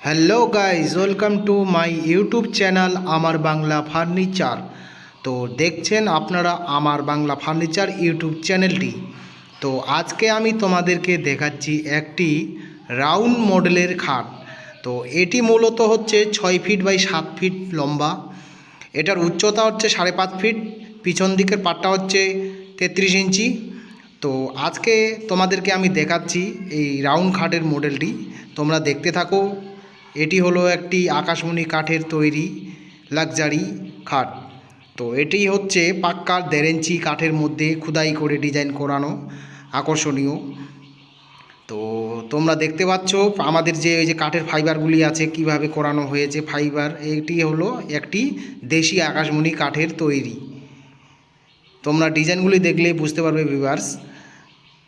Hello guys, welcome to my YouTube channel আমার Bangla furniture. তো দেখছেন আপনারা আমার বাংলা ফার্নিচার ইউটিউব চ্যানেলটি। তো আজকে আমি তোমাদেরকে দেখাচ্ছি একটি রাউন্ড মডেলের খাট। তো এটি মূলত হচ্ছে 6 ফিট বাই 7 ফিট লম্বা। এটার উচ্চতা হচ্ছে 5.5 ফিট, পিছন দিকের পাটটা হচ্ছে 33 ইঞ্চি। তো আজকে তোমাদেরকে আমি দেখাচ্ছি এই রাউন্ড খাটের মডেলটি, তোমরা দেখতে থাকো। এটি হলো একটি আকাশমণি কাঠের তৈরি লাক্সারি খাট। তো এটি হচ্ছে পাক্কা 1.5 ইঞ্চি কাঠের মধ্যে খোদাই করে ডিজাইন করানো, আকর্ষণীয়। তো তোমরা দেখতে পাচ্ছ আমাদের যে এই যে কাঠের ফাইবারগুলি আছে কিভাবে করানো হয়েছে ফাইবার। এটি হলো একটি দেশি আকাশমণি কাঠের তৈরি। তোমরা ডিজাইনগুলি দেখলেই বুঝতে পারবে ভিউয়ার্স।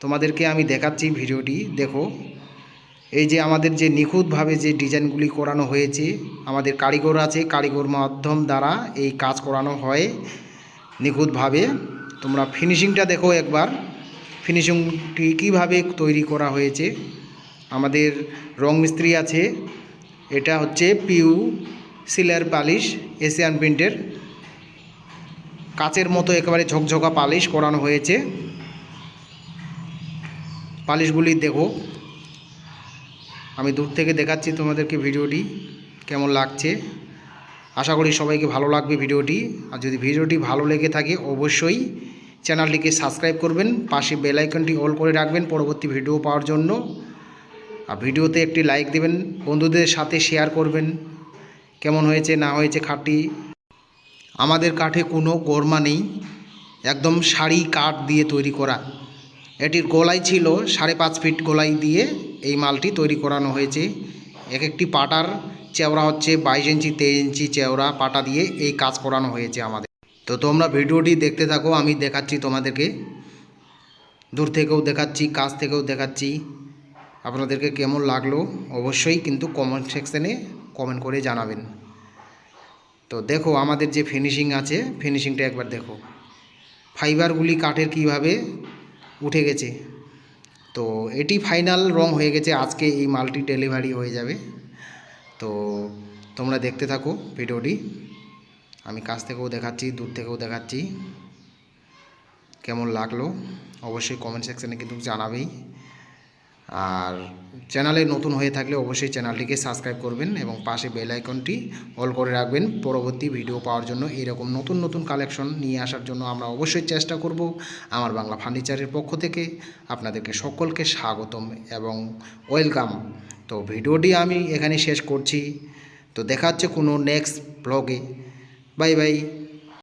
তোমাদেরকে আমি দেখাচ্ছি, ভিডিওটি দেখো। এই যে আমাদের যে নিখুঁতভাবে যে ডিজাইনগুলি করানো হয়েছে, আমাদের কারিগর আছে, কারিগর মাধ্যম দ্বারা এই কাজ করানো হয় নিখুঁতভাবে। তোমরা ফিনিশিংটা দেখো একবার, ফিনিশিংটি কীভাবে তৈরি করা হয়েছে। আমাদের রং মিস্ত্রি আছে, এটা হচ্ছে পিউ সিলার পালিশ এশিয়ান প্রিন্টের কাচের মতো একেবারে ঝকঝকা পালিশ করানো হয়েছে। পালিশগুলি দেখো, আমি দূর থেকে দেখাচ্ছি তোমাদেরকে ভিডিওটি কেমন লাগছে। আশা করি সবাইকে ভালো লাগবে ভিডিওটি। আর যদি ভিডিওটি ভালো লেগে থাকে অবশ্যই চ্যানেলটিকে সাবস্ক্রাইব করবেন, পাশে বেল আইকনটি অল করে রাখবেন পরবর্তী ভিডিও পাওয়ার জন্য। আর ভিডিওতে একটি লাইক দেবেন, বন্ধুদের সাথে শেয়ার করবেন কেমন হয়েছে না হয়েছে খাটটি। আমাদের কাঠে কোনো গরমা নেই, একদম সারি কাঠ দিয়ে তৈরি করা। এটির গলাই ছিল 5.5 ফিট গলাই দিয়ে এই মালটি তৈরি করানো হয়েছে। এক একটি পাটার চেওড়া হচ্ছে 22 ইঞ্চি 23 ইঞ্চি চেওড়া পাটা দিয়ে এই কাজ করানো হয়েছে আমাদের। তো তোমরা ভিডিওটি দেখতে থাকো, আমি দেখাচ্ছি তোমাদেরকে, দূর থেকেও দেখাচ্ছি, কাছ থেকেও দেখাচ্ছি। আপনাদেরকে কেমন লাগলো অবশ্যই কিন্তু কমেন্ট সেকশানে কমেন্ট করে জানাবেন। তো দেখো আমাদের যে ফিনিশিং আছে, ফিনিশিংটা একবার দেখো, ফাইবারগুলি কাঠের কিভাবে উঠে গেছে। তো এটি ফাইনাল রং হয়ে গেছে, আজকে এই মালটি ডেলিভারি হয়ে যাবে। তো তোমরা দেখতে থাকো ভিডিওটি, আমি কাছ থেকেও দেখাচ্ছি, দূর থেকেও দেখাচ্ছি। কেমন লাগলো অবশ্যই কমেন্ট সেকশানে কিন্তু জানাবেই। আর চ্যানেলে নতুন হয়ে থাকলে অবশ্যই চ্যানেলটিকে সাবস্ক্রাইব করবেন এবং পাশে বেল আইকনটি অল করে রাখবেন পরবর্তী ভিডিও পাওয়ার জন্য। এরকম নতুন নতুন কালেকশন নিয়ে আসার জন্য আমরা অবশ্যই চেষ্টা করব। আমার বাংলা ফার্নিচারের পক্ষ থেকে আপনাদেরকে সকলকে স্বাগতম এবং ওয়েলকাম। তো ভিডিওটি আমি এখানে শেষ করছি। তো দেখা হচ্ছে কোনো নেক্সট ব্লগে। Bye bye.